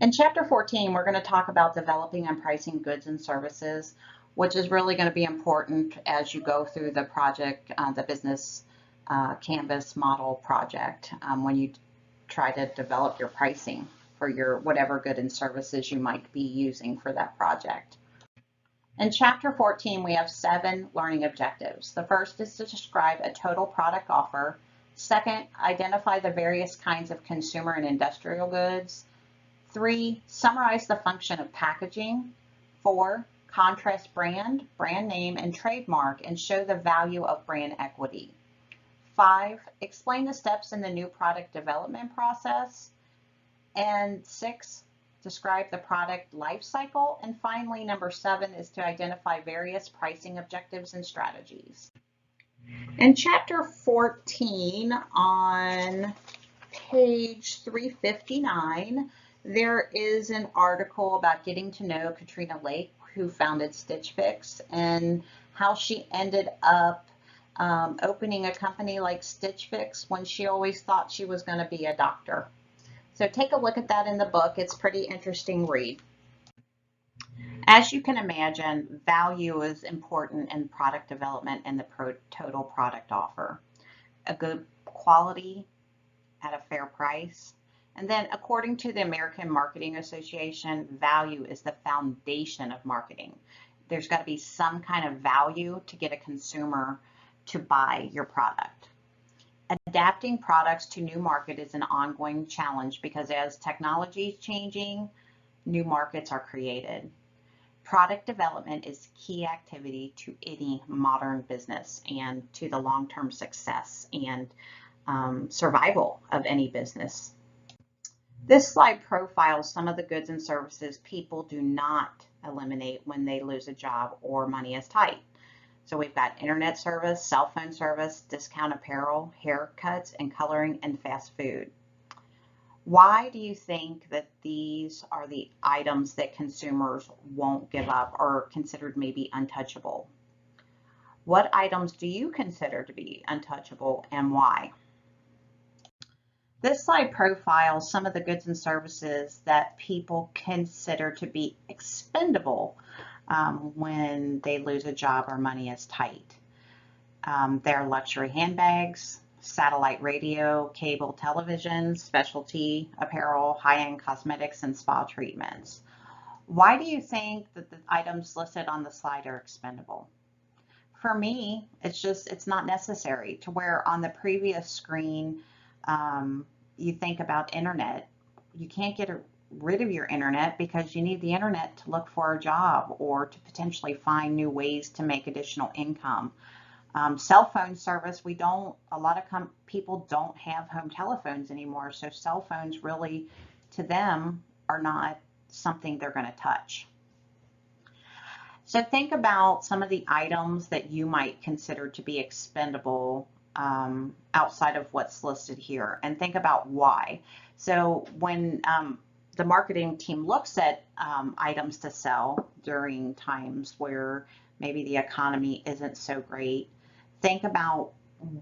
In Chapter 14, we're going to talk about developing and pricing goods and services, which is really going to be important as you go through the project, the business canvas model project, when you try to develop your pricing for your whatever good and services you might be using for that project. In Chapter 14, we have 7 learning objectives. The first is to describe a total product offer. Second, identify the various kinds of consumer and industrial goods. 3, summarize the function of packaging. 4, contrast brand, brand name, and trademark and show the value of brand equity. 5, explain the steps in the new product development process. And 6, describe the product life cycle. And finally, number 7 is to identify various pricing objectives and strategies. In Chapter 14, on page 359, there is an article about getting to know Katrina Lake, who founded Stitch Fix, and how she ended up opening a company like Stitch Fix when she always thought she was going to be a doctor. So take a look at that in the book. It's a pretty interesting read. As you can imagine, value is important in product development and the total product offer. A good quality at a fair price. And then according to the American Marketing Association, value is the foundation of marketing. There's got to be some kind of value to get a consumer to buy your product. Adapting products to new market is an ongoing challenge because as technology is changing, new markets are created. Product development is key activity to any modern business and to the long-term success and survival of any business. This slide profiles some of the goods and services people do not eliminate when they lose a job or money is tight. So we've got internet service, cell phone service, discount apparel, haircuts, and coloring, and fast food. Why do you think that these are the items that consumers won't give up or are considered maybe untouchable? What items do you consider to be untouchable and why? This slide profiles some of the goods and services that people consider to be expendable when they lose a job or money is tight. They're luxury handbags, satellite radio, cable television, specialty apparel, high-end cosmetics, and spa treatments. Why do you think that the items listed on the slide are expendable? For me, it's not necessary. To where on the previous screen, you think about internet. You can't get rid of your internet because you need the internet to look for a job or to potentially find new ways to make additional income. Cell phone service, a lot of people don't have home telephones anymore, so cell phones really, to them, are not something they're going to touch. So think about some of the items that you might consider to be expendable outside of what's listed here, and think about why. So when the marketing team looks at items to sell during times where maybe the economy isn't so great, think about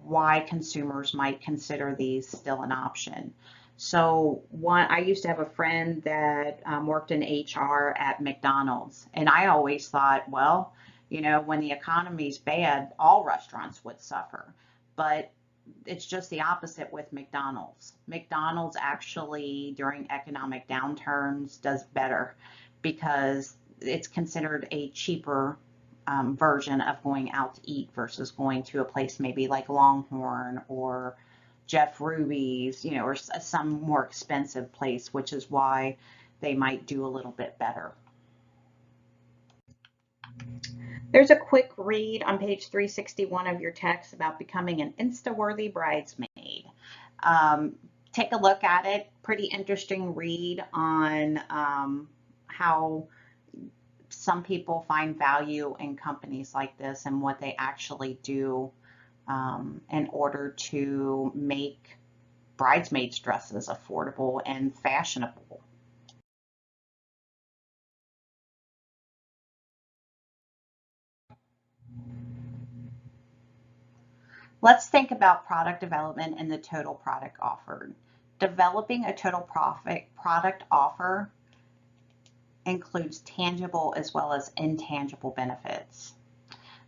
why consumers might consider these still an option. So I used to have a friend that worked in HR at McDonald's, and I always thought, well, when the economy's bad, all restaurants would suffer. But it's just the opposite with McDonald's. McDonald's actually, during economic downturns, does better because it's considered a cheaper version of going out to eat versus going to a place maybe like Longhorn or Jeff Ruby's, or some more expensive place, which is why they might do a little bit better. There's a quick read on page 361 of your text about becoming an Insta-worthy bridesmaid. Take a look at it. Pretty interesting read on how some people find value in companies like this and what they actually do in order to make bridesmaids' dresses affordable and fashionable. Let's think about product development and the total product offered. Developing a total product offer includes tangible as well as intangible benefits.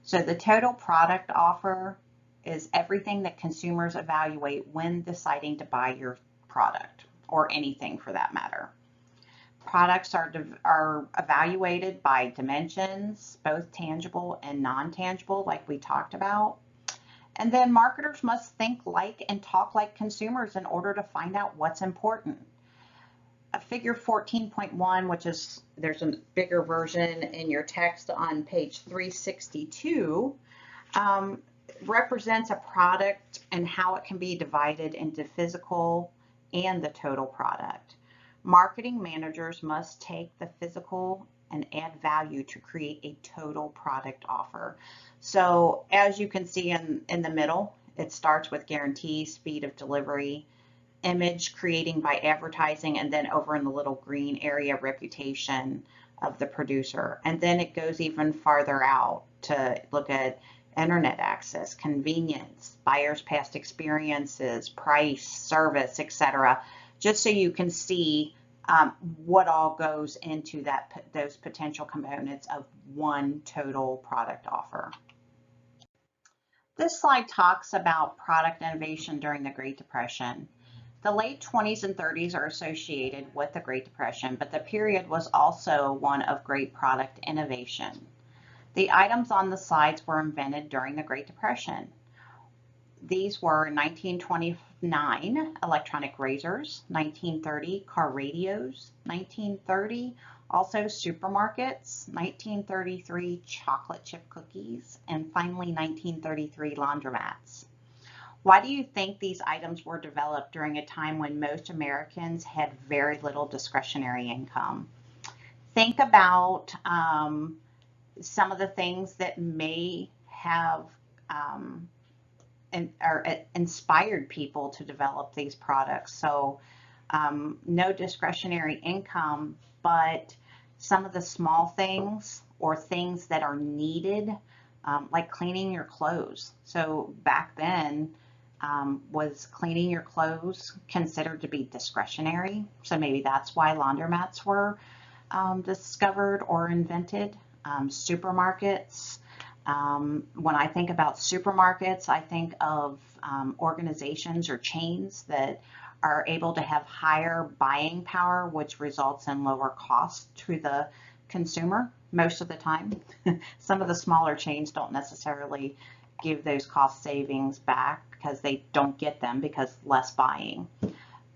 So the total product offer is everything that consumers evaluate when deciding to buy your product or anything for that matter. Products are evaluated by dimensions, both tangible and non-tangible, like we talked about. And then marketers must think like and talk like consumers in order to find out what's important. A figure 14.1, which is, there's a bigger version in your text on page 362, represents a product and how it can be divided into physical and the total product. Marketing managers must take the physical and add value to create a total product offer. So as you can see in the middle, it starts with guarantee, speed of delivery, image creating by advertising, and then over in the little green area, reputation of the producer. And then it goes even farther out to look at internet access, convenience, buyers' past experiences, price, service, etc., just so you can see what all goes into those potential components of one total product offer. This slide talks about product innovation during the Great Depression. The late 20s and 30s are associated with the Great Depression, but the period was also one of great product innovation. The items on the slides were invented during the Great Depression. These were 1929 electronic razors, 1930 car radios, 1930 also supermarkets, 1933 chocolate chip cookies, and finally 1933 laundromats. Why do you think these items were developed during a time when most Americans had very little discretionary income? Think about some of the things that may have inspired people to develop these products. So no discretionary income, but some of the small things or things that are needed, like cleaning your clothes. So back then, was cleaning your clothes considered to be discretionary? So maybe that's why laundromats were discovered or invented. Supermarkets. When I think about supermarkets, I think of organizations or chains that are able to have higher buying power, which results in lower costs to the consumer most of the time. Some of the smaller chains don't necessarily give those cost savings back because they don't get them because less buying.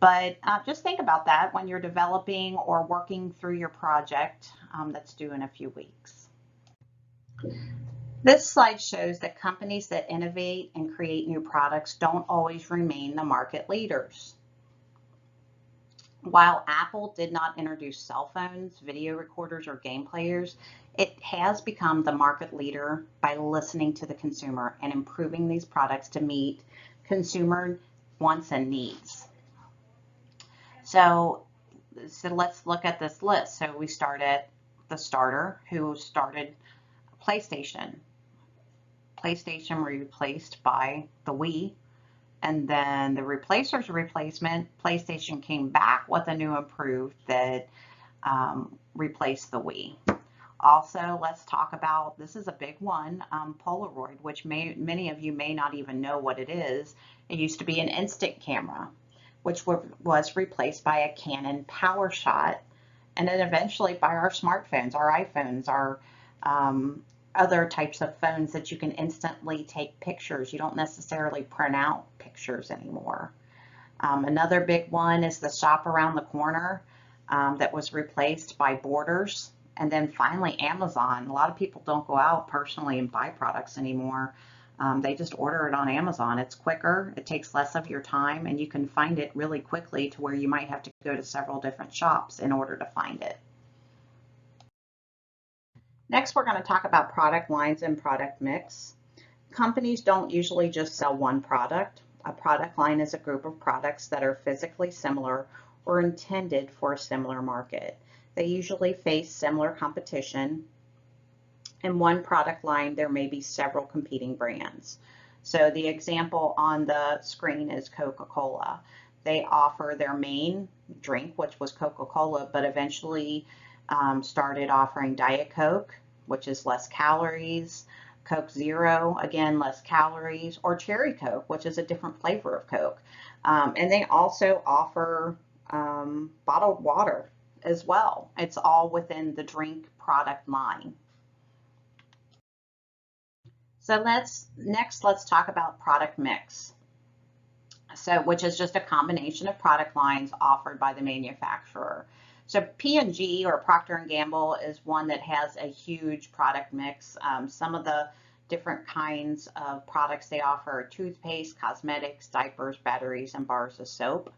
But just think about that when you're developing or working through your project that's due in a few weeks. This slide shows that companies that innovate and create new products don't always remain the market leaders. While Apple did not introduce cell phones, video recorders, or game players, it has become the market leader by listening to the consumer and improving these products to meet consumer wants and needs. So let's look at this list. So we start at the starter, who started PlayStation. PlayStation were replaced by the Wii, and then the replacer's replacement, PlayStation came back with a new improved that replaced the Wii. Also, let's talk about, this is a big one, Polaroid, which many of you may not even know what it is. It used to be an instant camera, which was replaced by a Canon PowerShot, and then eventually by our smartphones, our iPhones, our other types of phones that you can instantly take pictures. You don't necessarily print out pictures anymore. Another big one is the shop around the corner that was replaced by Borders. And then finally, Amazon. A lot of people don't go out personally and buy products anymore. They just order it on Amazon. It's quicker, it takes less of your time, and you can find it really quickly to where you might have to go to several different shops in order to find it. Next, we're going to talk about product lines and product mix. Companies don't usually just sell one product. A product line is a group of products that are physically similar or intended for a similar market. They usually face similar competition. In one product line, there may be several competing brands. So the example on the screen is Coca-Cola. They offer their main drink, which was Coca-Cola, but eventually started offering Diet Coke, which is less calories, Coke Zero, again, less calories, or Cherry Coke, which is a different flavor of Coke. And they also offer bottled water as well. It's all within the drink product line. So let's talk about product mix. So, which is just a combination of product lines offered by the manufacturer. So P&G, or Procter and Gamble, is one that has a huge product mix. Some of the different kinds of products they offer are toothpaste, cosmetics, diapers, batteries, and bars of soap.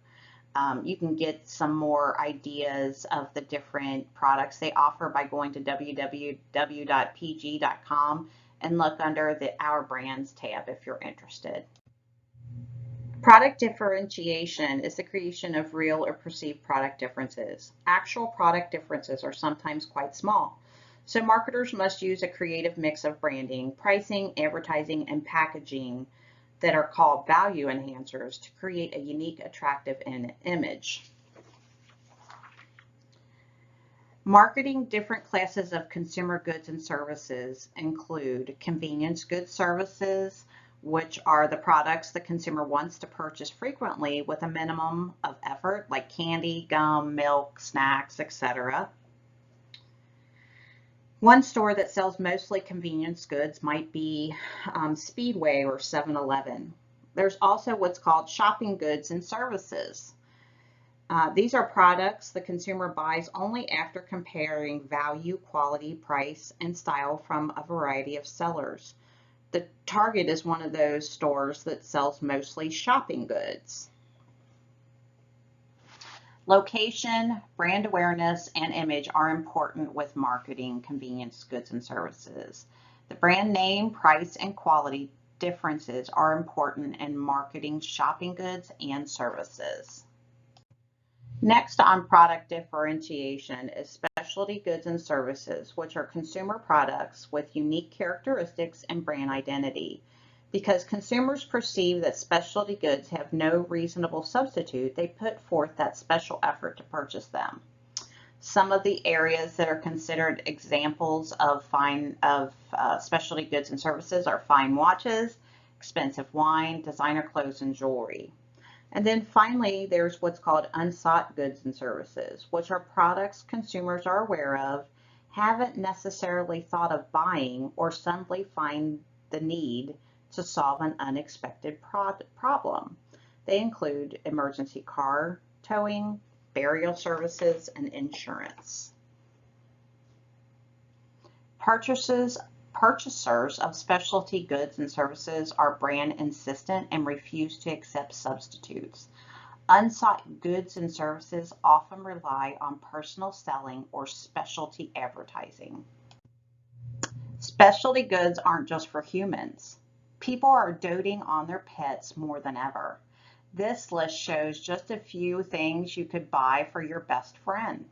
You can get some more ideas of the different products they offer by going to www.pg.com and look under the Our Brands tab if you're interested. Product differentiation is the creation of real or perceived product differences. Actual product differences are sometimes quite small. So marketers must use a creative mix of branding, pricing, advertising, and packaging that are called value enhancers to create a unique, attractive image. Marketing different classes of consumer goods and services include convenience goods services, which are the products the consumer wants to purchase frequently with a minimum of effort, like candy, gum, milk, snacks, etc. One store that sells mostly convenience goods might be Speedway or 7-Eleven. There's also what's called shopping goods and services. These are products the consumer buys only after comparing value, quality, price, and style from a variety of sellers. The Target is one of those stores that sells mostly shopping goods. Location, brand awareness, and image are important with marketing convenience goods and services. The brand name, price, and quality differences are important in marketing shopping goods and services. Next on product differentiation is specialty goods and services, which are consumer products with unique characteristics and brand identity. Because consumers perceive that specialty goods have no reasonable substitute, they put forth that special effort to purchase them. Some of the areas that are considered examples of specialty goods and services are fine watches, expensive wine, designer clothes, and jewelry. And then finally, there's what's called unsought goods and services, which are products consumers are aware of, haven't necessarily thought of buying, or simply find the need to solve an unexpected problem. They include emergency car towing, burial services, and insurance. Purchasers of specialty goods and services are brand insistent and refuse to accept substitutes. Unsought goods and services often rely on personal selling or specialty advertising. Specialty goods aren't just for humans. People are doting on their pets more than ever. This list shows just a few things you could buy for your best friend.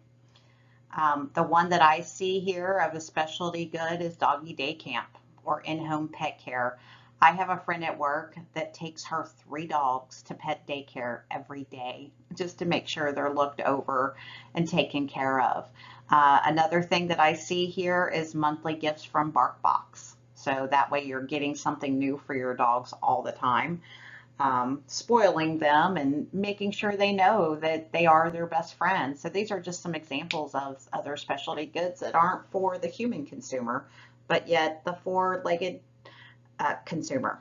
The one that I see here of a specialty good is doggy day camp or in-home pet care. I have a friend at work that takes her 3 dogs to pet daycare every day just to make sure they're looked over and taken care of. Another thing that I see here is monthly gifts from BarkBox. So that way you're getting something new for your dogs all the time. Spoiling them and making sure they know that they are their best friend. So these are just some examples of other specialty goods that aren't for the human consumer, but yet the four-legged consumer.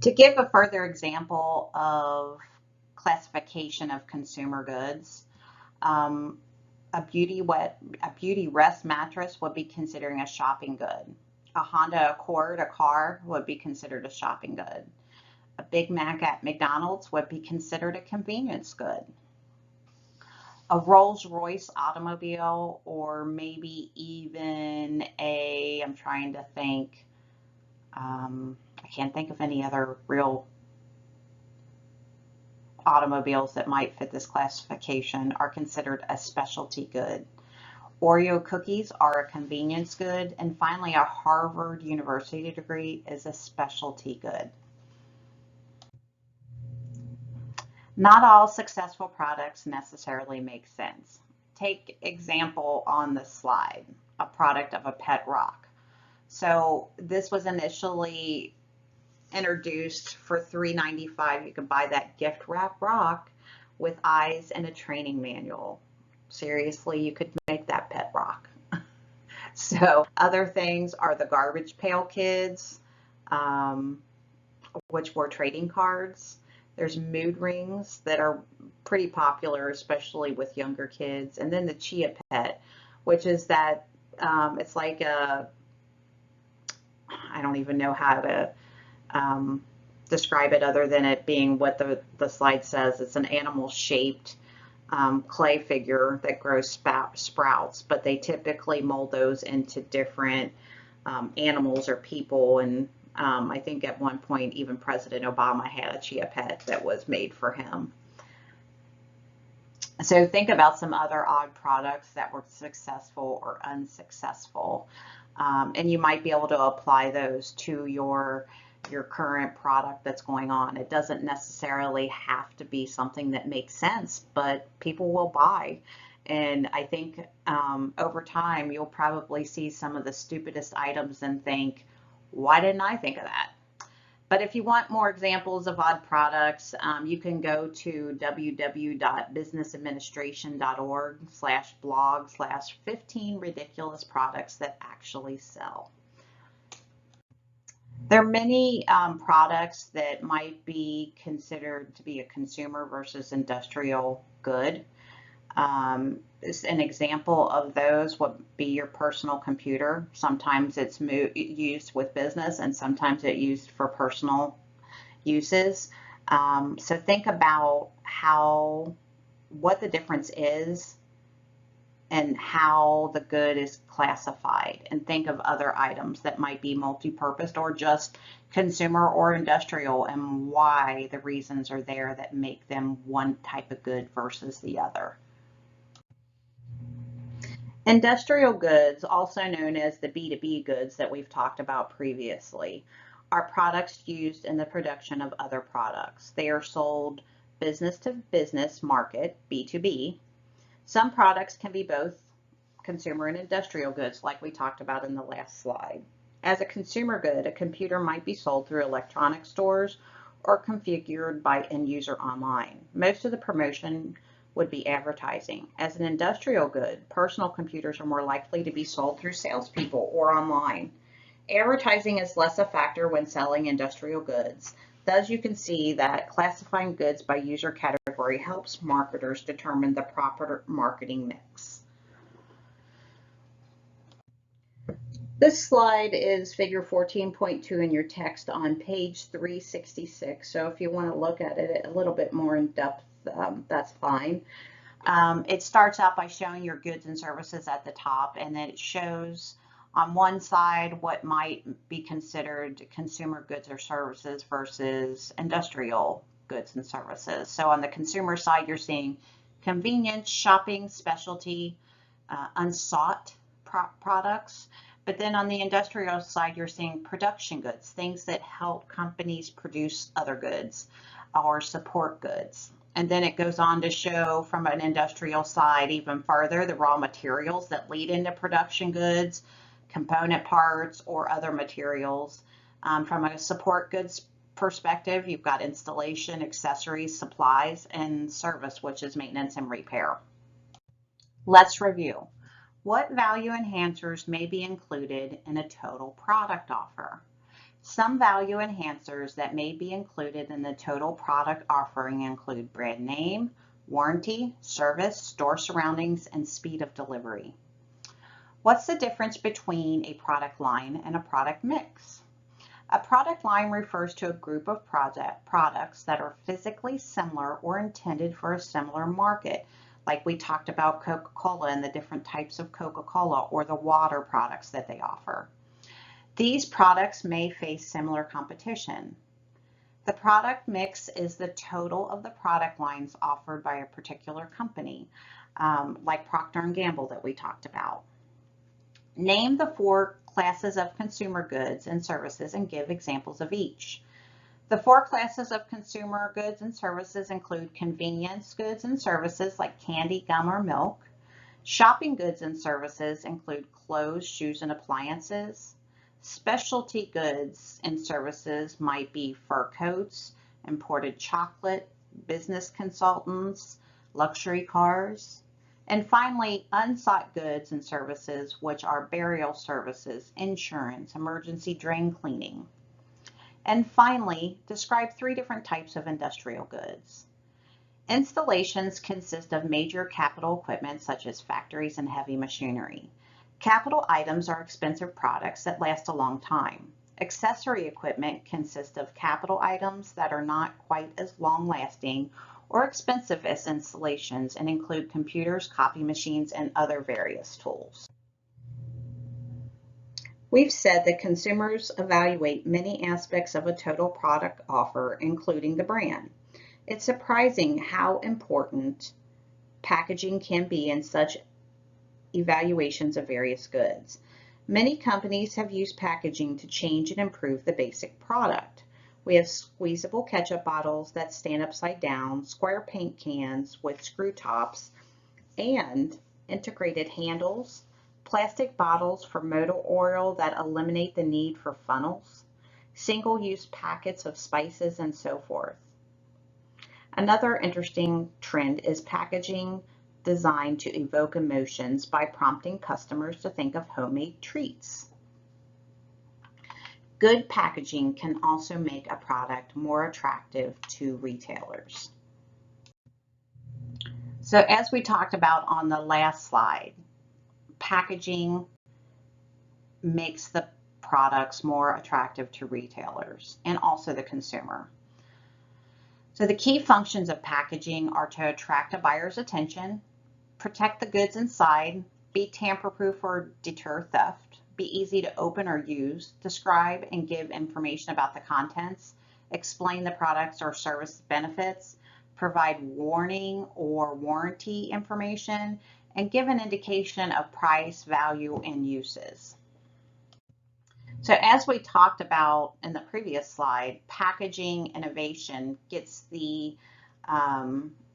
To give a further example of classification of consumer goods, a beauty rest mattress would be considered a shopping good. A Honda Accord, a car, would be considered a shopping good. A Big Mac at McDonald's would be considered a convenience good. A Rolls-Royce automobile, or maybe even I'm trying to think, I can't think of any other real automobiles that might fit this classification, are considered a specialty good. Oreo cookies are a convenience good. And finally, a Harvard University degree is a specialty good. Not all successful products necessarily make sense. take example on the slide, a product of a pet rock. So this was initially introduced for $3.95. You could buy that gift wrap rock with eyes and a training manual. Seriously, you could make that pet rock. So other things are the Garbage Pail Kids, which were trading cards. There's mood rings that are pretty popular, especially with younger kids. And then the Chia Pet, which is that it's like a, I don't even know how to describe it other than it being what the slide says. It's an animal shaped clay figure that grows sprouts, but they typically mold those into different animals or people. And I think at one point even President Obama had a Chia Pet that was made for him. So think about some other odd products that were successful or unsuccessful. And you might be able to apply those to your current product that's going on. It doesn't necessarily have to be something that makes sense, but people will buy. And I think over time, you'll probably see some of the stupidest items and think, why didn't I think of that? But if you want more examples of odd products, you can go to www.businessadministration.org/blog/15 ridiculous products that actually sell. There are many products that might be considered to be a consumer versus industrial good. An example of those would be your personal computer. Sometimes it's used with business and sometimes it's used for personal uses. So think about what the difference is and how the good is classified, and think of other items that might be multi-purpose or just consumer or industrial and why the reasons are there that make them one type of good versus the other. Industrial goods, also known as the B2B goods that we've talked about previously, are products used in the production of other products. They are sold business to business market, B2B. Some products can be both consumer and industrial goods, like we talked about in the last slide. As a consumer good, a computer might be sold through electronic stores or configured by end user online. Most of the promotion would be advertising. As an industrial good, personal computers are more likely to be sold through salespeople or online. Advertising is less a factor when selling industrial goods. Thus, you can see that classifying goods by user category helps marketers determine the proper marketing mix. This slide is figure 14.2 in your text on page 366. So if you want to look at it a little bit more in depth, that's fine. It starts out by showing your goods and services at the top, and then it shows on one side what might be considered consumer goods or services versus industrial goods and services. So on the consumer side, you're seeing convenience, shopping, specialty, unsought products. But then on the industrial side, you're seeing production goods, things that help companies produce other goods or support goods. And then it goes on to show from an industrial side even further the raw materials that lead into production goods, component parts, or other materials. From a support goods perspective, you've got installation, accessories, supplies, and service, which is maintenance and repair. Let's review. What value enhancers may be included in a total product offer? Some value enhancers that may be included in the total product offering include brand name, warranty, service, store surroundings, and speed of delivery. What's the difference between a product line and a product mix? A product line refers to a group of products that are physically similar or intended for a similar market, like we talked about Coca-Cola and the different types of Coca-Cola or the water products that they offer. These products may face similar competition. The product mix is the total of the product lines offered by a particular company, like Procter & Gamble that we talked about. Name the 4 classes of consumer goods and services and give examples of each. The 4 classes of consumer goods and services include convenience goods and services like candy, gum, or milk, Shopping goods and services include clothes, shoes, and appliances. Specialty goods and services might be fur coats, imported chocolate, business consultants, luxury cars. And finally, unsought goods and services, which are burial services, insurance, emergency drain cleaning. And finally, describe 3 different types of industrial goods. Installations consist of major capital equipment such as factories and heavy machinery. Capital items are expensive products that last a long time. Accessory equipment consists of capital items that are not quite as long-lasting or expensive as installations and include computers, copy machines, and other various tools. We've said that consumers evaluate many aspects of a total product offer, including the brand. It's surprising how important packaging can be in such evaluations of various goods. Many companies have used packaging to change and improve the basic product. We have squeezable ketchup bottles that stand upside down, square paint cans with screw tops, and integrated handles, plastic bottles for motor oil that eliminate the need for funnels, single-use packets of spices, and so forth. Another interesting trend is packaging designed to evoke emotions by prompting customers to think of homemade treats. Good packaging can also make a product more attractive to retailers. So as we talked about on the last slide, packaging makes the products more attractive to retailers and also the consumer. So the key functions of packaging are to attract a buyer's attention, protect the goods inside, be tamper-proof or deter theft, be easy to open or use, describe and give information about the contents, explain the products or service benefits, provide warning or warranty information, and give an indication of price, value, and uses. So as we talked about in the previous slide, packaging innovation gets the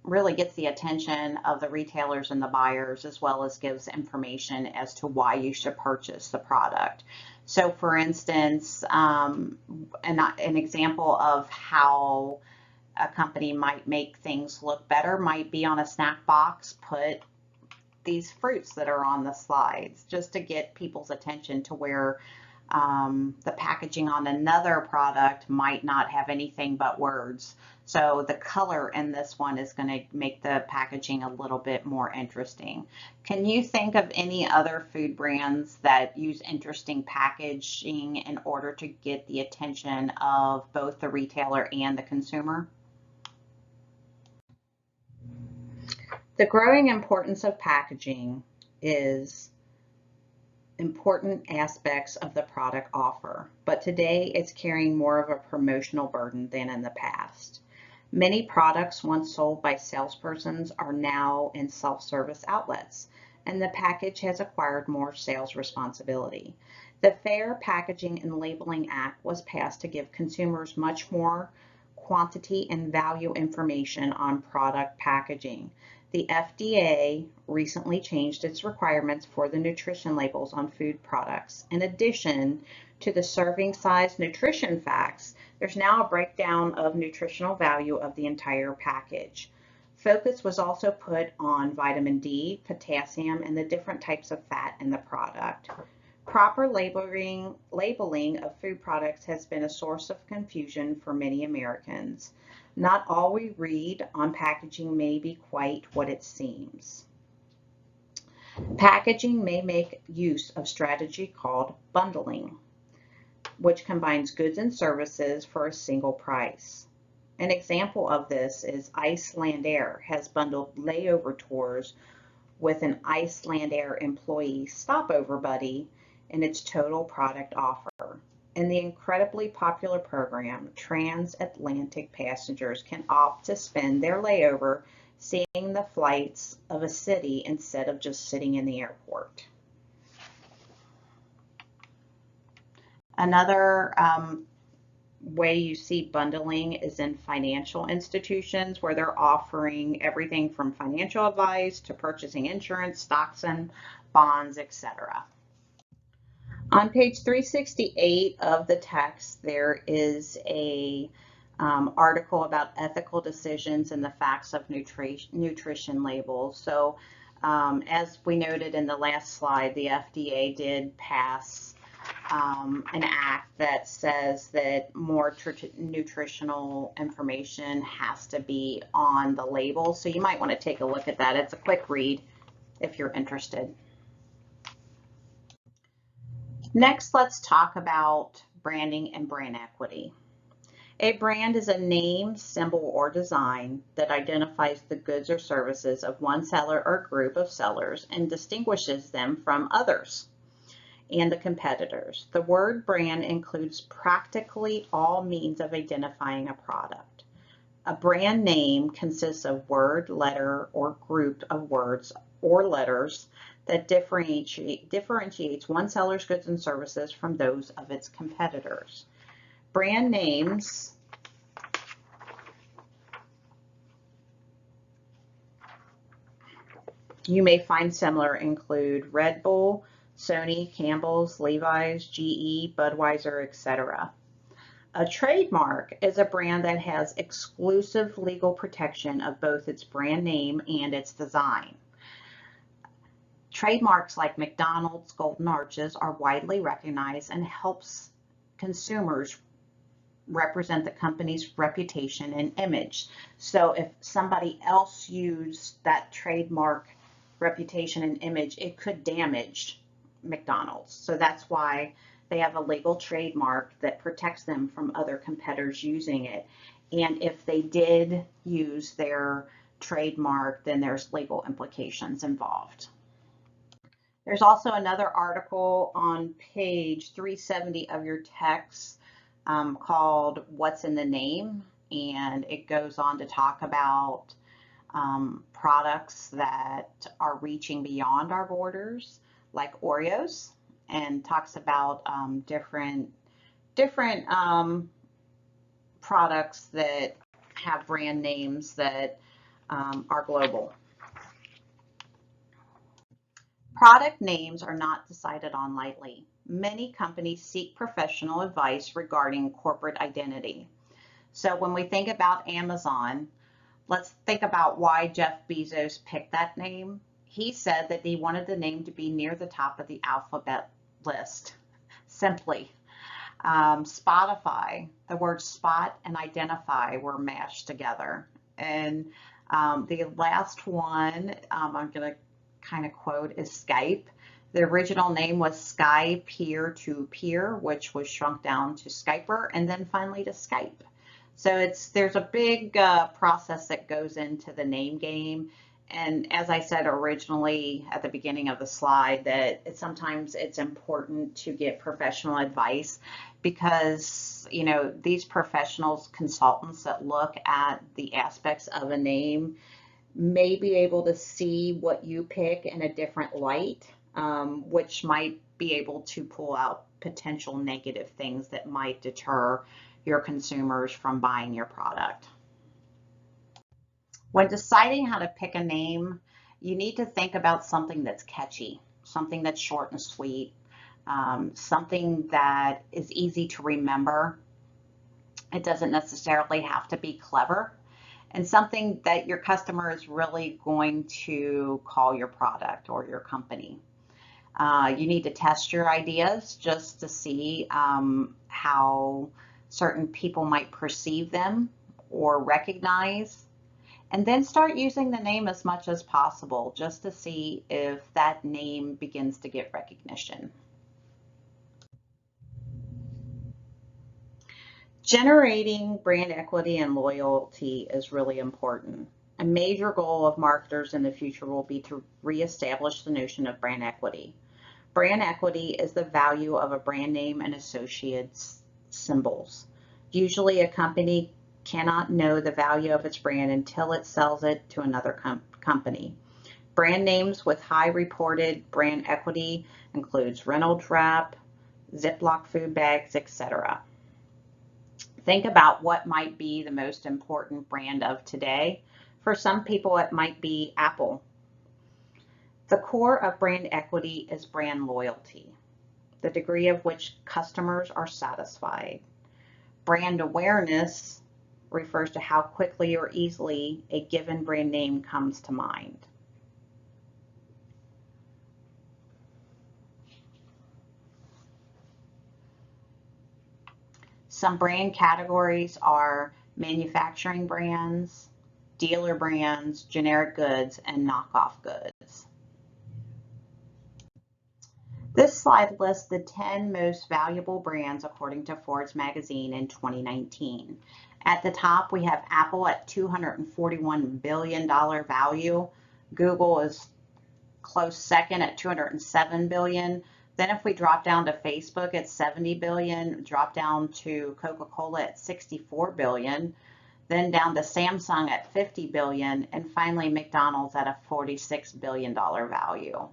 really gets the attention of the retailers and the buyers, as well as gives information as to why you should purchase the product. So for instance, an example of how a company might make things look better might be on a snack box, put these fruits that are on the slides just to get people's attention to where the packaging on another product might not have anything but words. So the color in this one is going to make the packaging a little bit more interesting. Can you think of any other food brands that use interesting packaging in order to get the attention of both the retailer and the consumer? The growing importance of packaging is important aspects of the product offer, but today it's carrying more of a promotional burden than in the past. Many products once sold by salespersons are now in self-service outlets, and the package has acquired more sales responsibility. The Fair Packaging and Labeling Act was passed to give consumers much more quantity and value information on product packaging. The FDA recently changed its requirements for the nutrition labels on food products. In addition to the serving size nutrition facts, there's now a breakdown of nutritional value of the entire package. Focus was also put on vitamin D, potassium, and the different types of fat in the product. Proper labeling of food products has been a source of confusion for many Americans. Not all we read on packaging may be quite what it seems. Packaging may make use of strategy called bundling, which combines goods and services for a single price. An example of this is Icelandair has bundled layover tours with an Icelandair employee stopover buddy in its total product offer. In the incredibly popular program, transatlantic passengers can opt to spend their layover seeing the flights of a city instead of just sitting in the airport. Another way you see bundling is in financial institutions where they're offering everything from financial advice to purchasing insurance, stocks and bonds, etc. On page 368 of the text, there is a article about ethical decisions and the facts of nutrition labels. So as we noted in the last slide, the FDA did pass an act that says that more nutritional information has to be on the label. So you might want to take a look at that. It's a quick read if you're interested. Next, let's talk about branding and brand equity. A brand is a name, symbol, or design that identifies the goods or services of one seller or group of sellers and distinguishes them from others and the competitors. The word brand includes practically all means of identifying a product. A brand name consists of word, letter, or group of words or letters that differentiates one seller's goods and services from those of its competitors. Brand names you may find similar include Red Bull, Sony, Campbell's, Levi's, GE, Budweiser, etc. A trademark is a brand that has exclusive legal protection of both its brand name and its design. Trademarks like McDonald's Golden Arches are widely recognized and helps consumers represent the company's reputation and image. So if somebody else used that trademark reputation and image, it could damage McDonald's. So that's why they have a legal trademark that protects them from other competitors using it. And if they did use their trademark, then there's legal implications involved. There's also another article on page 370 of your text called What's in the Name, and it goes on to talk about products that are reaching beyond our borders, like Oreos, and talks about different products that have brand names that are global. Product names are not decided on lightly. Many companies seek professional advice regarding corporate identity. So when we think about Amazon, let's think about why Jeff Bezos picked that name. He said that he wanted the name to be near the top of the alphabet list. Simply. Spotify, the words spot and identify were mashed together. And the last one I'm going to kind of quote is Skype. The original name was Sky Peer to Peer, which was shrunk down to Skyper, and then finally to Skype. So there's a big process that goes into the name game. And as I said originally at the beginning of the slide, that sometimes it's important to get professional advice because, you know, these professionals, consultants that look at the aspects of a name may be able to see what you pick in a different light, which might be able to pull out potential negative things that might deter your consumers from buying your product. When deciding how to pick a name, you need to think about something that's catchy, something that's short and sweet, something that is easy to remember. It doesn't necessarily have to be clever, and something that your customer is really going to call your product or your company. You need to test your ideas just to see how certain people might perceive them or recognize, and then start using the name as much as possible just to see if that name begins to get recognition. Generating brand equity and loyalty is really important. A major goal of marketers in the future will be to reestablish the notion of brand equity. Brand equity is the value of a brand name and associates symbols. Usually a company cannot know the value of its brand until it sells it to another company. Brand names with high reported brand equity includes Reynolds Wrap, Ziploc food bags, etc. Think about what might be the most important brand of today. For some people, it might be Apple. The core of brand equity is brand loyalty, the degree of which customers are satisfied. Brand awareness refers to how quickly or easily a given brand name comes to mind. Some brand categories are manufacturing brands, dealer brands, generic goods, and knockoff goods. This slide lists the 10 most valuable brands according to Forbes magazine in 2019. At the top, we have Apple at $241 billion value. Google is close second at $207 billion. Then if we drop down to Facebook at $70 billion, drop down to Coca-Cola at $64 billion, then down to Samsung at $50 billion, and finally McDonald's at a $46 billion value.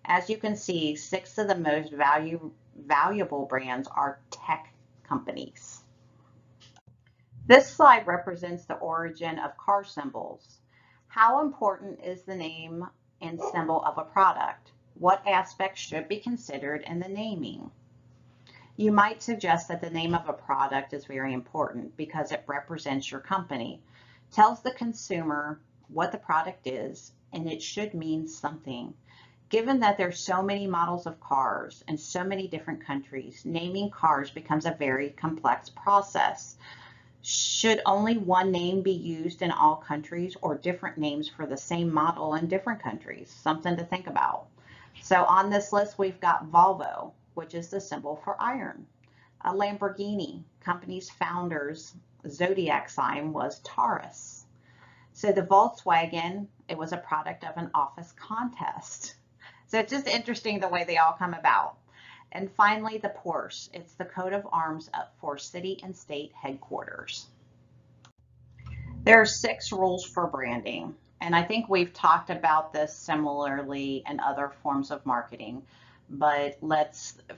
As you can see, 6 of the most valuable brands are tech companies. This slide represents the origin of car symbols. How important is the name and symbol of a product? What aspects should be considered in the naming? You might suggest that the name of a product is very important because it represents your company, tells the consumer what the product is, and it should mean something. Given that there's so many models of cars in so many different countries, naming cars becomes a very complex process. Should only one name be used in all countries or different names for the same model in different countries? Something to think about. So on this list, we've got Volvo, which is the symbol for iron. A Lamborghini, company's founder's zodiac sign was Taurus. So the Volkswagen, it was a product of an office contest. So it's just interesting the way they all come about. And finally, the Porsche. It's the coat of arms for city and state headquarters. There are 6 rules for branding, and I think we've talked about this similarly in other forms of marketing. But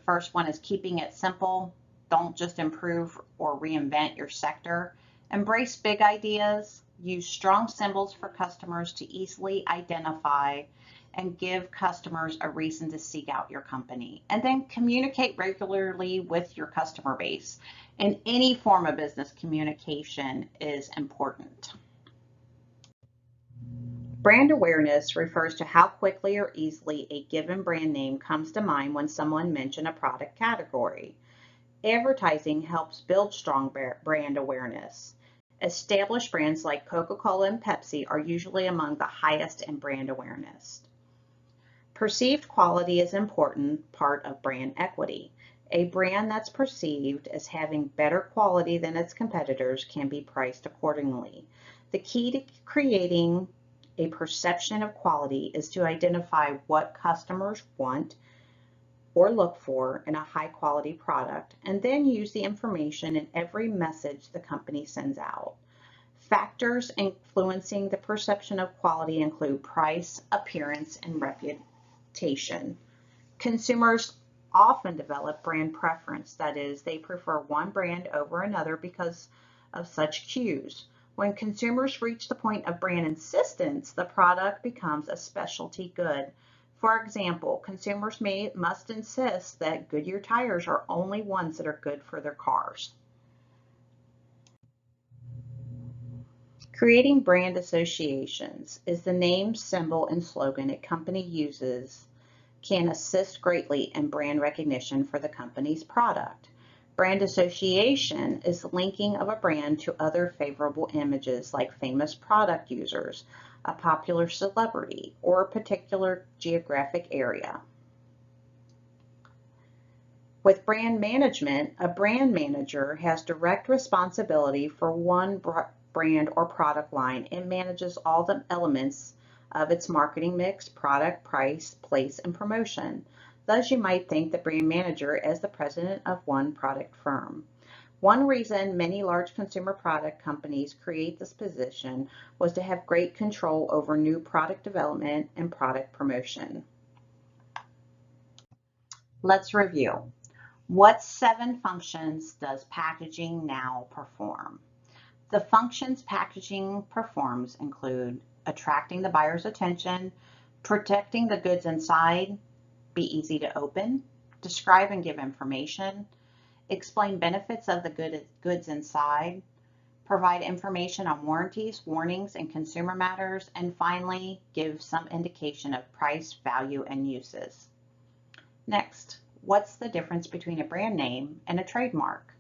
first one is keeping it simple. Don't just improve or reinvent your sector. Embrace big ideas. Use strong symbols for customers to easily identify and give customers a reason to seek out your company. And then communicate regularly with your customer base. In any form of business, communication is important. Brand awareness refers to how quickly or easily a given brand name comes to mind when someone mentions a product category. Advertising helps build strong brand awareness. Established brands like Coca-Cola and Pepsi are usually among the highest in brand awareness. Perceived quality is an important part of brand equity. A brand that's perceived as having better quality than its competitors can be priced accordingly. The key to creating a perception of quality is to identify what customers want or look for in a high quality product, and then use the information in every message the company sends out. Factors influencing the perception of quality include price, appearance, and reputation. Consumers often develop brand preference, that is, they prefer one brand over another because of such cues. When consumers reach the point of brand insistence, the product becomes a specialty good. For example, consumers must insist that Goodyear tires are only ones that are good for their cars. Creating brand associations is the name, symbol, and slogan a company uses can assist greatly in brand recognition for the company's product. Brand association is the linking of a brand to other favorable images like famous product users, a popular celebrity, or a particular geographic area. With brand management, a brand manager has direct responsibility for one brand or product line and manages all the elements of its marketing mix, product, price, place, and promotion. Thus, you might think the brand manager as the president of one product firm. One reason many large consumer product companies create this position was to have great control over new product development and product promotion. Let's review. What 7 functions does packaging now perform? The functions packaging performs include attracting the buyer's attention, protecting the goods inside, be easy to open, describe and give information, explain benefits of the goods inside, provide information on warranties, warnings, and consumer matters, and finally, give some indication of price, value, and uses. Next, what's the difference between a brand name and a trademark?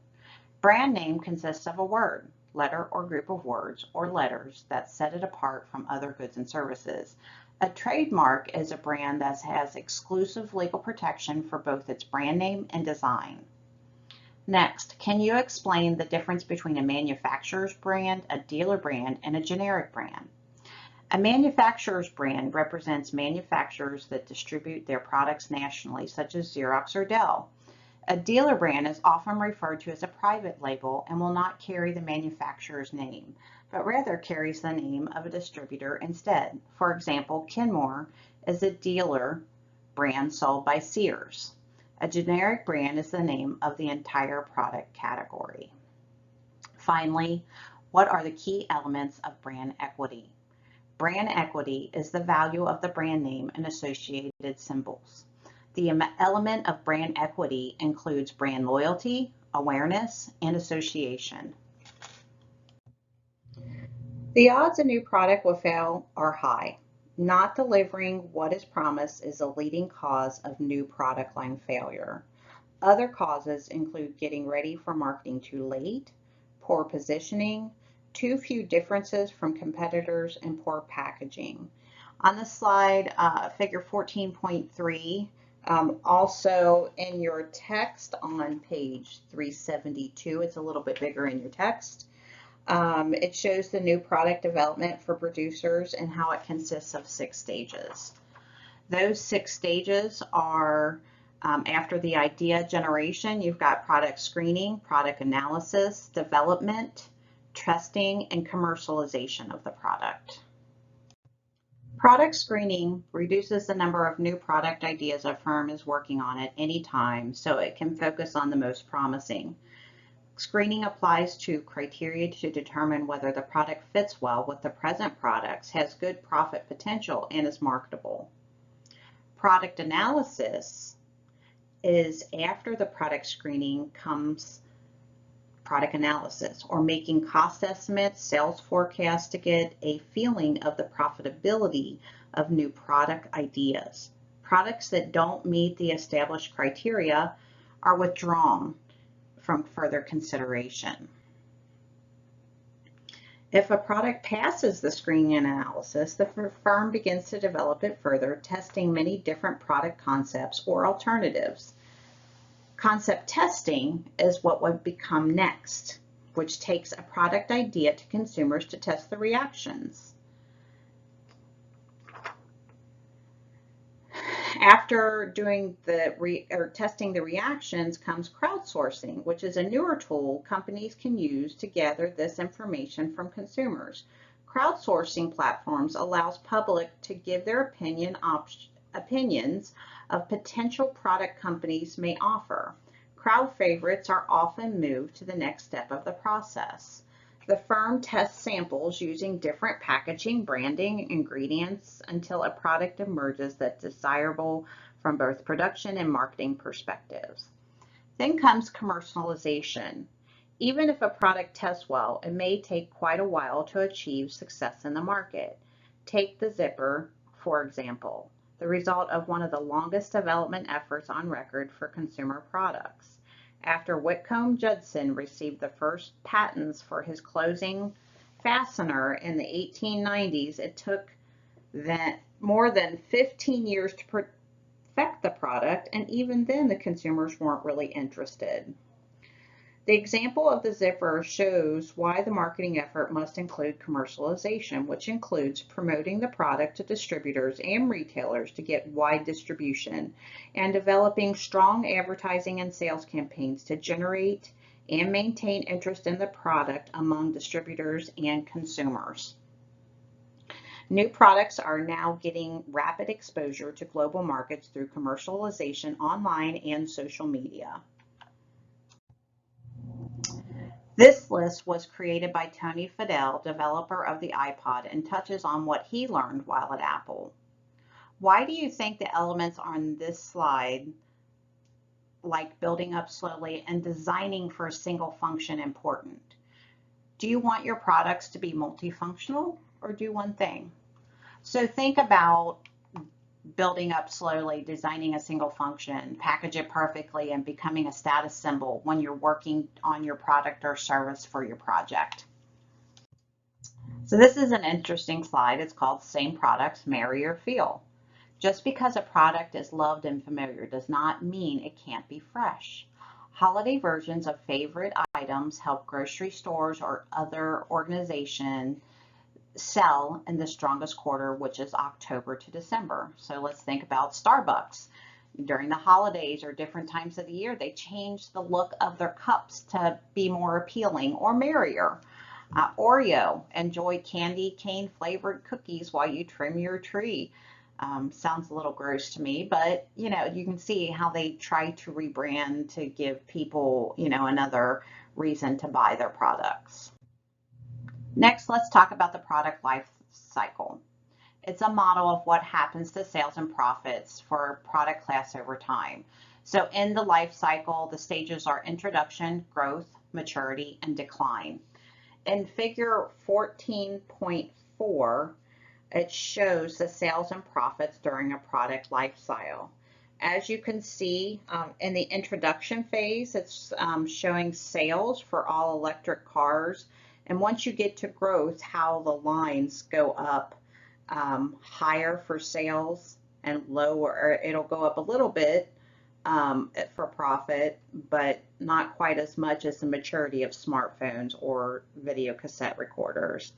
Brand name consists of a word, letter, or group of words or letters that set it apart from other goods and services. A trademark is a brand that has exclusive legal protection for both its brand name and design. Next, can you explain the difference between a manufacturer's brand, a dealer brand, and a generic brand? A manufacturer's brand represents manufacturers that distribute their products nationally, such as Xerox or Dell. A dealer brand is often referred to as a private label and will not carry the manufacturer's name, but rather carries the name of a distributor instead. For example, Kenmore is a dealer brand sold by Sears. A generic brand is the name of the entire product category. Finally, what are the key elements of brand equity? Brand equity is the value of the brand name and associated symbols. The element of brand equity includes brand loyalty, awareness, and association. The odds a new product will fail are high. Not delivering what is promised is a leading cause of new product line failure. Other causes include getting ready for marketing too late, poor positioning, too few differences from competitors, and poor packaging. On the slide, figure 14.3, also in your text on page 372, it's a little bit bigger in your text. It shows the new product development for producers and how it consists of 6 stages. Those 6 stages are after the idea generation, you've got product screening, product analysis, development, testing, and commercialization of the product. Product screening reduces the number of new product ideas a firm is working on at any time, so it can focus on the most promising. Screening applies to criteria to determine whether the product fits well with the present products, has good profit potential, and is marketable. Product analysis is after the product screening comes product analysis, or making cost estimates, sales forecasts to get a feeling of the profitability of new product ideas. Products that don't meet the established criteria are withdrawn from further consideration. If a product passes the screening and analysis, the firm begins to develop it further, testing many different product concepts or alternatives. Concept testing is what would become next, which takes a product idea to consumers to test the reactions. After doing testing the reactions comes crowdsourcing, which is a newer tool companies can use to gather this information from consumers. Crowdsourcing platforms allows public to give their opinions of potential product companies may offer. Crowd favorites are often moved to the next step of the process. The firm tests samples using different packaging, branding, ingredients until a product emerges that's desirable from both production and marketing perspectives. Then comes commercialization. Even if a product tests well, it may take quite a while to achieve success in the market. Take the zipper, for example, the result of one of the longest development efforts on record for consumer products. After Whitcomb Judson received the first patents for his closing fastener in the 1890s, it took more than 15 years to perfect the product, and even then the consumers weren't really interested. The example of the zipper shows why the marketing effort must include commercialization, which includes promoting the product to distributors and retailers to get wide distribution, and developing strong advertising and sales campaigns to generate and maintain interest in the product among distributors and consumers. New products are now getting rapid exposure to global markets through commercialization online and social media. This list was created by Tony Fadell, developer of the iPod, and touches on what he learned while at Apple. Why do you think the elements on this slide, like building up slowly and designing for a single function, important? Do you want your products to be multifunctional or do one thing? So think about building up slowly, designing a single function, package it perfectly, and becoming a status symbol when you're working on your product or service for your project. So this is an interesting slide. It's called Same Products, Marry or Feel. Just because a product is loved and familiar does not mean it can't be fresh. Holiday versions of favorite items help grocery stores or other organizations sell in the strongest quarter, which is October to December. So let's think about Starbucks. During the holidays or different times of the year, they change the look of their cups to be more appealing or merrier. Oreo, enjoy candy cane flavored cookies while you trim your tree. Sounds a little gross to me, but you know, you can see how they try to rebrand to give people, you know, another reason to buy their products. Next, let's talk about the product life cycle. It's a model of what happens to sales and profits for a product class over time. So in the life cycle, the stages are introduction, growth, maturity, and decline. In figure 14.4, it shows the sales and profits during a product life cycle. As you can see, in the introduction phase, it's showing sales for all electric cars. And once you get to growth, how the lines go up higher for sales and lower. It'll go up a little bit for profit, but not quite as much as the maturity of smartphones or video cassette recorders.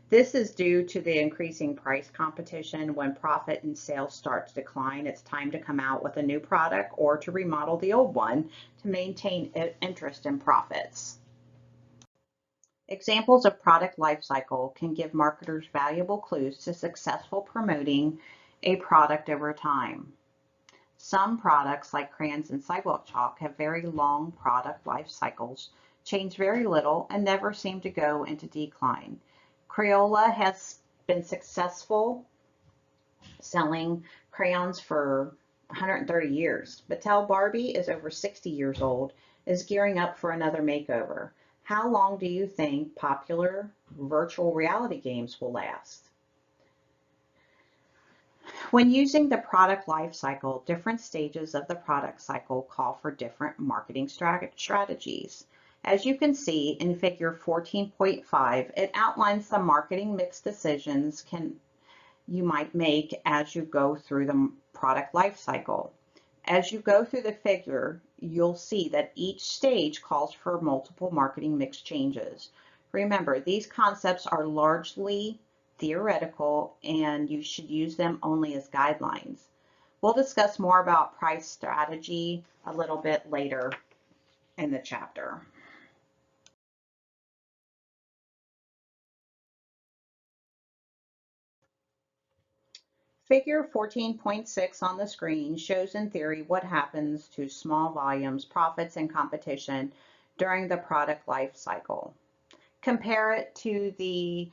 This is due to the increasing price competition. When profit and sales start to decline, it's time to come out with a new product or to remodel the old one to maintain interest and profits. Examples of product life cycle can give marketers valuable clues to successful promoting a product over time. Some products, like crayons and sidewalk chalk, have very long product life cycles, change very little, and never seem to go into decline. Crayola has been successful selling crayons for 130 years. Mattel Barbie is over 60 years old, is gearing up for another makeover. How long do you think popular virtual reality games will last? When using the product life cycle, different stages of the product cycle call for different marketing strategies. As you can see in figure 14.5, it outlines the marketing mix decisions you might make as you go through the product life cycle. As you go through the figure, you'll see that each stage calls for multiple marketing mix changes. Remember, these concepts are largely theoretical and you should use them only as guidelines. We'll discuss more about price strategy a little bit later in the chapter. Figure 14.6 on the screen shows in theory what happens to small volumes, profits, and competition during the product life cycle. Compare it to the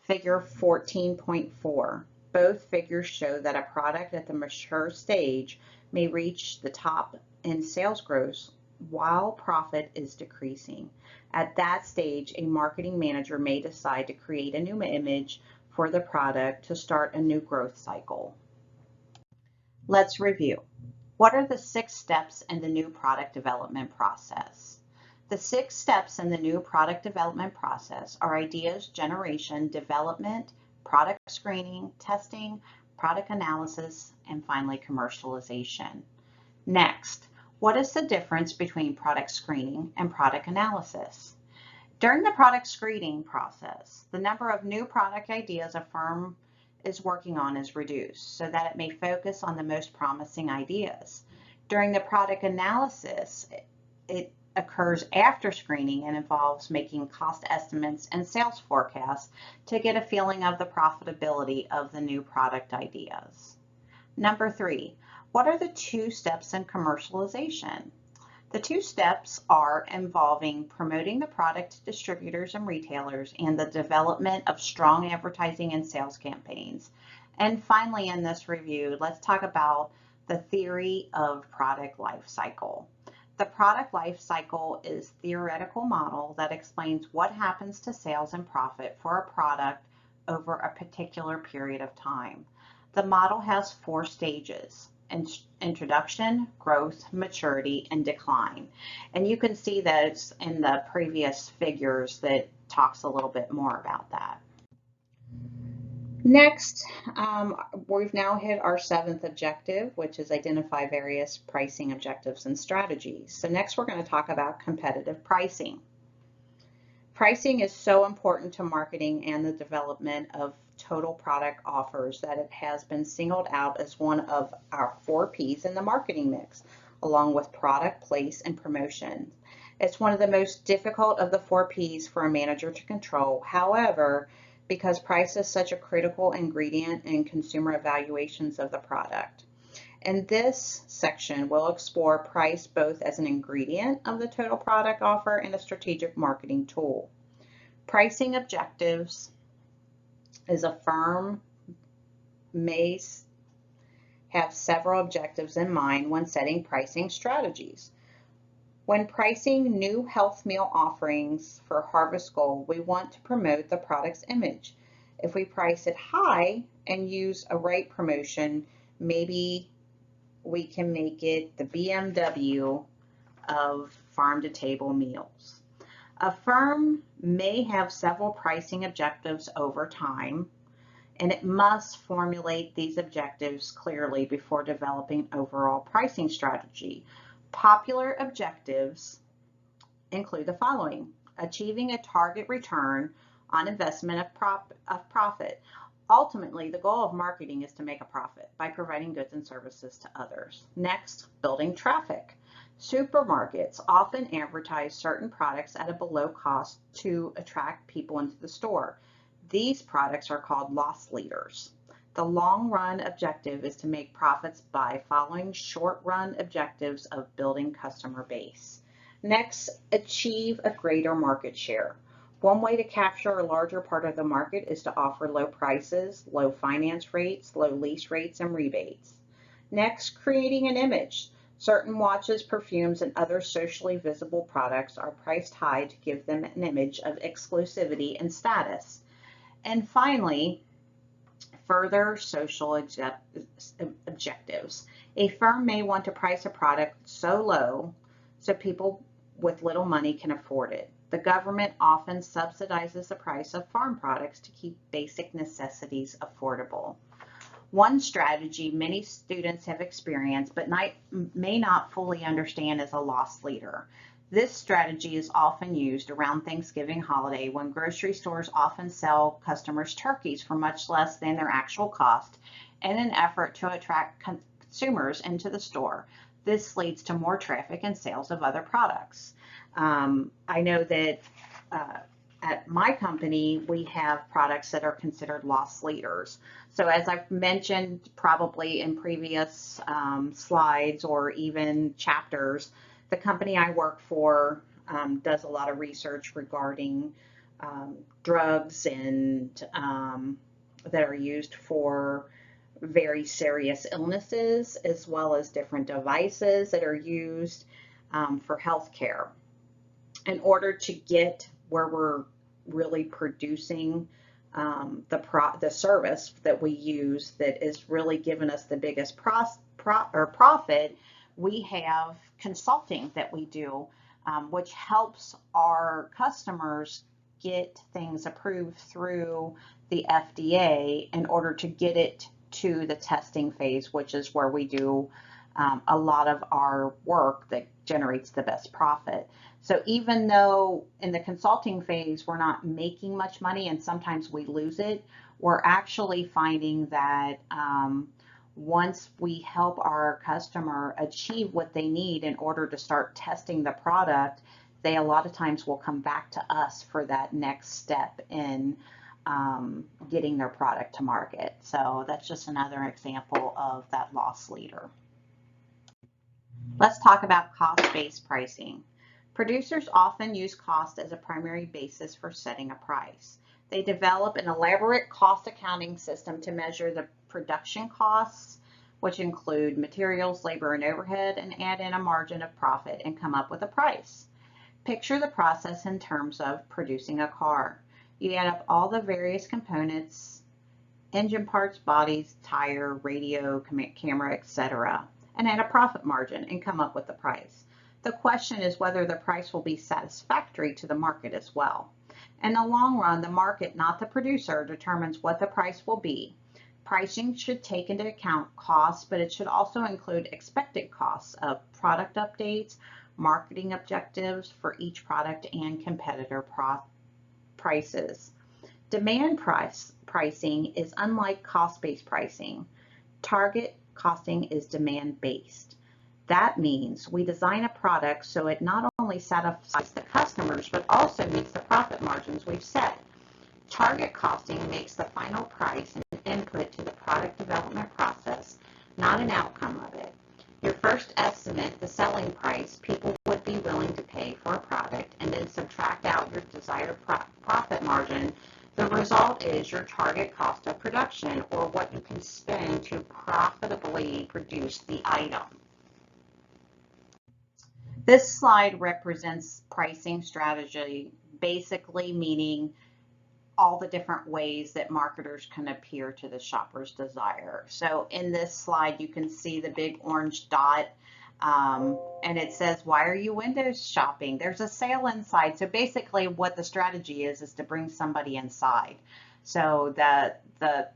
figure 14.4. Both figures show that a product at the mature stage may reach the top in sales growth while profit is decreasing. At that stage, a marketing manager may decide to create a new image for the product to start a new growth cycle. Let's review. What are the 6 steps in the new product development process? The 6 steps in the new product development process are ideas generation, development, product screening, testing, product analysis, and finally commercialization. Next, what is the difference between product screening and product analysis? During the product screening process, the number of new product ideas a firm is working on is reduced so that it may focus on the most promising ideas. During the product analysis, it occurs after screening and involves making cost estimates and sales forecasts to get a feeling of the profitability of the new product ideas. Number 3, what are the 2 steps in commercialization? The two steps are involving promoting the product to distributors and retailers and the development of strong advertising and sales campaigns. And finally, in this review, let's talk about the theory of product life cycle. The product life cycle is a theoretical model that explains what happens to sales and profit for a product over a particular period of time. The model has 4 stages: introduction, growth, maturity, and decline. And you can see that it's in the previous figures that talks a little bit more about that. Next, we've now hit our 7th objective, which is identify various pricing objectives and strategies. So next we're going to talk about competitive pricing. Pricing is so important to marketing and the development of total product offers that it has been singled out as one of our 4 P's in the marketing mix, along with product, place, and promotion. It's one of the most difficult of the 4 P's for a manager to control. However, because price is such a critical ingredient in consumer evaluations of the product. In this section, we'll explore price both as an ingredient of the total product offer and a strategic marketing tool. Pricing objectives is a firm may have several objectives in mind when setting pricing strategies. When pricing new health meal offerings for Harvest Goal, we want to promote the product's image. If we price it high and use a right promotion, maybe we can make it the BMW of farm-to-table meals. A firm may have several pricing objectives over time, and it must formulate these objectives clearly before developing overall pricing strategy. Popular objectives include the following: achieving a target return on investment of profit. Ultimately, the goal of marketing is to make a profit by providing goods and services to others. Next, building traffic. Supermarkets often advertise certain products at a below cost to attract people into the store. These products are called loss leaders. The long-run objective is to make profits by following short-run objectives of building customer base. Next, achieve a greater market share. One way to capture a larger part of the market is to offer low prices, low finance rates, low lease rates, and rebates. Next, creating an image. Certain watches, perfumes, and other socially visible products are priced high to give them an image of exclusivity and status. And finally, further social objectives. A firm may want to price a product so low so people with little money can afford it. The government often subsidizes the price of farm products to keep basic necessities affordable. One strategy many students have experienced but may not fully understand is a loss leader. This strategy is often used around Thanksgiving holiday when grocery stores often sell customers turkeys for much less than their actual cost in an effort to attract consumers into the store. This leads to more traffic and sales of other products. I know that at my company, we have products that are considered loss leaders. So as I've mentioned probably in previous slides or even chapters, the company I work for does a lot of research regarding drugs and that are used for very serious illnesses, as well as different devices that are used for healthcare. In order to get where we're really producing the service that we use that is really giving us the biggest profit, we have consulting that we do, which helps our customers get things approved through the FDA in order to get it to the testing phase, which is where we do a lot of our work that generates the best profit. So even though in the consulting phase we're not making much money and sometimes we lose it, we're actually finding that once we help our customer achieve what they need in order to start testing the product, they a lot of times will come back to us for that next step in getting their product to market. So that's just another example of that loss leader. Let's talk about cost-based pricing. Producers often use cost as a primary basis for setting a price. They develop an elaborate cost accounting system to measure the production costs, which include materials, labor, and overhead, and add in a margin of profit and come up with a price. Picture the process in terms of producing a car. You add up all the various components, engine parts, bodies, tire, radio, camera, etc., and add a profit margin and come up with the price. The question is whether the price will be satisfactory to the market as well. In the long run, the market, not the producer, determines what the price will be. Pricing should take into account costs, but it should also include expected costs of product updates, marketing objectives for each product, and competitor prices. Demand pricing is unlike cost-based pricing. Target costing is demand-based. That means we design a product so it not only satisfies the customers, but also meets the profit margins we've set. Target costing makes the final price an input to the product development process, not an outcome of it. Your first estimate, the selling price people would be willing to pay for a product, and then subtract out your desired profit margin. The result is your target cost of production, or what you can spend to profitably produce the item. This slide represents pricing strategy, basically meaning all the different ways that marketers can appear to the shopper's desire. So in this slide, you can see the big orange dot, and it says, why are you window shopping? There's a sale inside. So basically what the strategy is to bring somebody inside. So the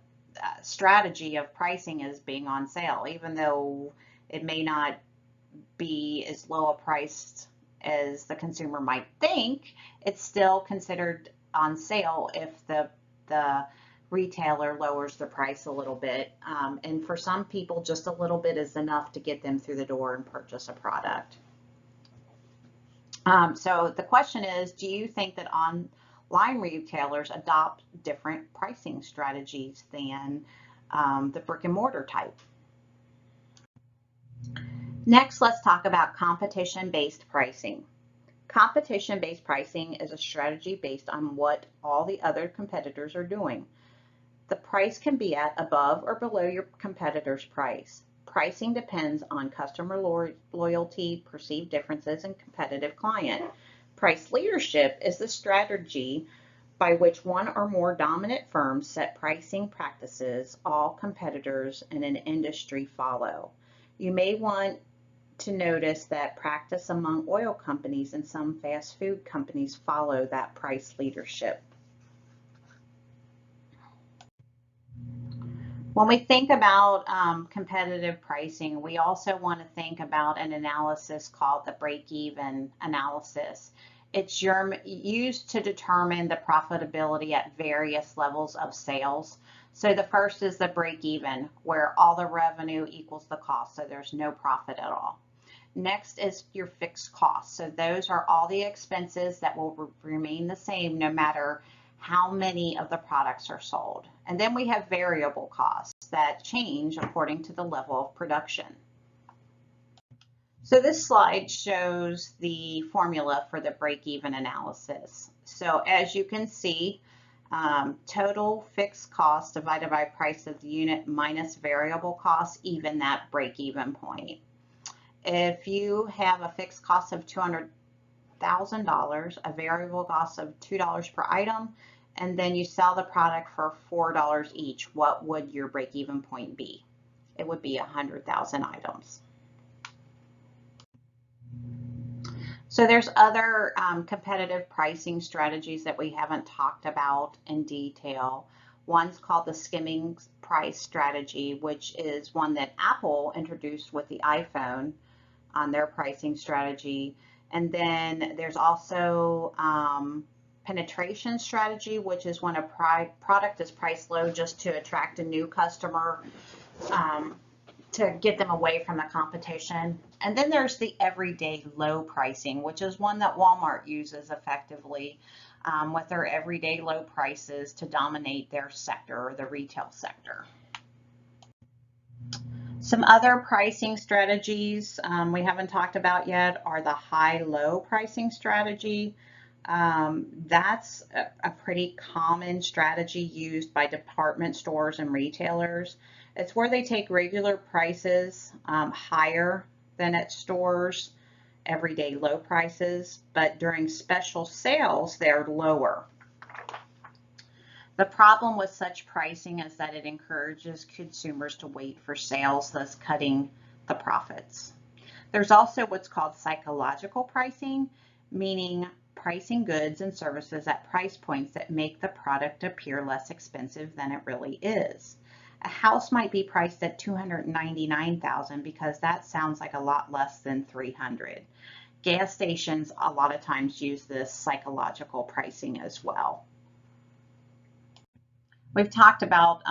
strategy of pricing is being on sale, even though it may not be as low a price as the consumer might think, it's still considered on sale if the retailer lowers the price a little bit. And for some people, just a little bit is enough to get them through the door and purchase a product. So the question is, do you think that online retailers adopt different pricing strategies than the brick and mortar type? Next, let's talk about competition-based pricing. Competition-based pricing is a strategy based on what all the other competitors are doing. The price can be at above or below your competitor's price. Pricing depends on customer loyalty, perceived differences, and competitive client. Price leadership is the strategy by which one or more dominant firms set pricing practices all competitors in an industry follow. You may want to notice that practice among oil companies and some fast food companies follow that price leadership. When we think about competitive pricing, we also want to think about an analysis called the break-even analysis. It's used to determine the profitability at various levels of sales. So the first is the break-even, where all the revenue equals the cost, so there's no profit at all. Next is your fixed costs. So those are all the expenses that will remain the same no matter how many of the products are sold. And then we have variable costs that change according to the level of production. So this slide shows the formula for the break-even analysis. So as you can see, total fixed cost divided by price of the unit minus variable costs even that break-even point. If you have a fixed cost of $200,000, a variable cost of $2 per item, and then you sell the product for $4 each, what would your break-even point be? It would be 100,000 items. So there's other competitive pricing strategies that we haven't talked about in detail. One's called the skimming price strategy, which is one that Apple introduced with the iPhone on their pricing strategy. And then there's also penetration strategy, which is when a product is priced low just to attract a new customer, to get them away from the competition. And then there's the everyday low pricing, which is one that Walmart uses effectively with their everyday low prices to dominate their sector or the retail sector. Some other pricing strategies we haven't talked about yet are the high-low pricing strategy. That's a pretty common strategy used by department stores and retailers. It's where they take regular prices higher than at stores, everyday low prices, but during special sales, they're lower. The problem with such pricing is that it encourages consumers to wait for sales, thus cutting the profits. There's also what's called psychological pricing, meaning pricing goods and services at price points that make the product appear less expensive than it really is. A house might be priced at $299,000 because that sounds like a lot less than $300,000. Gas stations a lot of times use this psychological pricing as well. We've talked about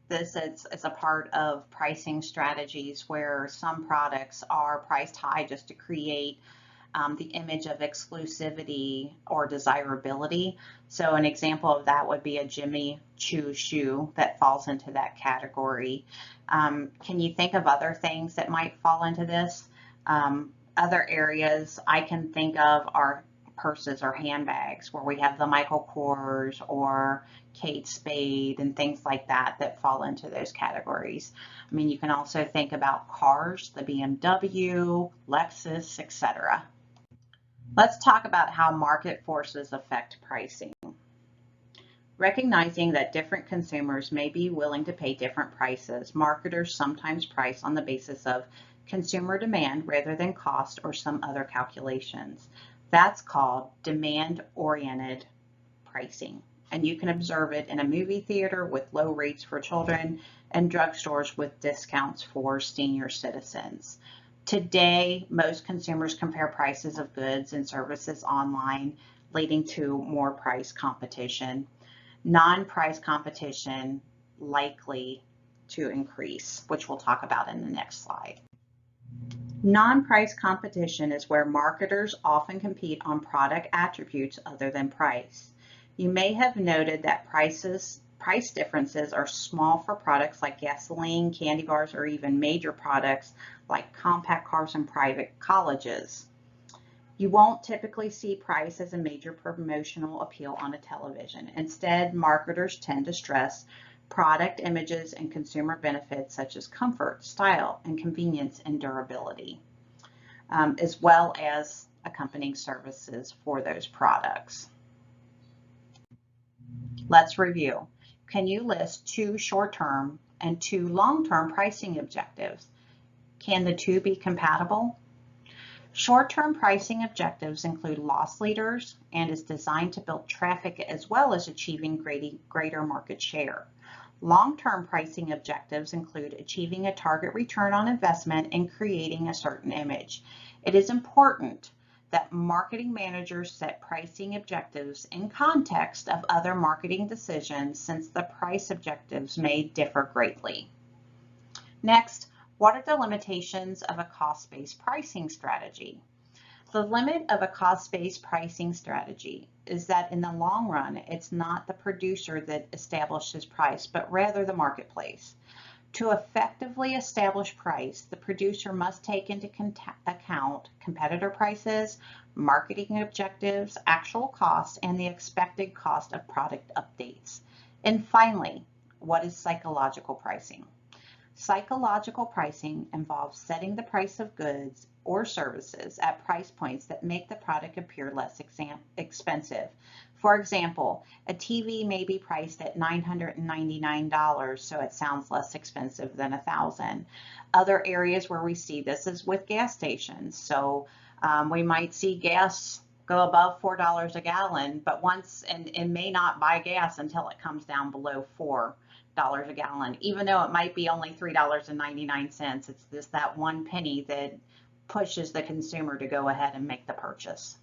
this as a part of pricing strategies where some products are priced high just to create the image of exclusivity or desirability. So an example of that would be a Jimmy Choo shoe that falls into that category. Can you think of other things that might fall into this? Other areas I can think of are purses or handbags, where we have the Michael Kors or Kate Spade and things like that that fall into those categories. I mean, you can also think about cars, the BMW, Lexus, etc. Let's talk about how market forces affect pricing. Recognizing that different consumers may be willing to pay different prices, marketers sometimes price on the basis of consumer demand rather than cost or some other calculations. That's called demand-oriented pricing. And you can observe it in a movie theater with low rates for children and drugstores with discounts for senior citizens. Today, most consumers compare prices of goods and services online, leading to more price competition. Non-price competition likely to increase, which we'll talk about in the next slide. Non-price competition is where marketers often compete on product attributes other than price. You may have noted that price differences are small for products like gasoline, candy bars, or even major products like compact cars and private colleges. You won't typically see price as a major promotional appeal on a television. Instead, marketers tend to stress product images and consumer benefits such as comfort, style, and convenience and durability, as well as accompanying services for those products. Let's review. Can you list 2 short-term and 2 long-term pricing objectives? Can the 2 be compatible? Short-term pricing objectives include loss leaders and is designed to build traffic as well as achieving greater market share. Long-term pricing objectives include achieving a target return on investment and creating a certain image. It is important that marketing managers set pricing objectives in context of other marketing decisions, since the price objectives may differ greatly. Next, what are the limitations of a cost-based pricing strategy? The limit of a cost-based pricing strategy is that in the long run, it's not the producer that establishes price, but rather the marketplace. To effectively establish price, the producer must take into account competitor prices, marketing objectives, actual costs, and the expected cost of product updates. And finally, what is psychological pricing? Psychological pricing involves setting the price of goods or services at price points that make the product appear less expensive. For example, a TV may be priced at $999, so it sounds less expensive than $1,000. Other areas where we see this is with gas stations. So we might see gas go above $4 a gallon, but and may not buy gas until it comes down below $4 a gallon, even though it might be only $3.99. It's just that 1 penny that pushes the consumer to go ahead and make the purchase.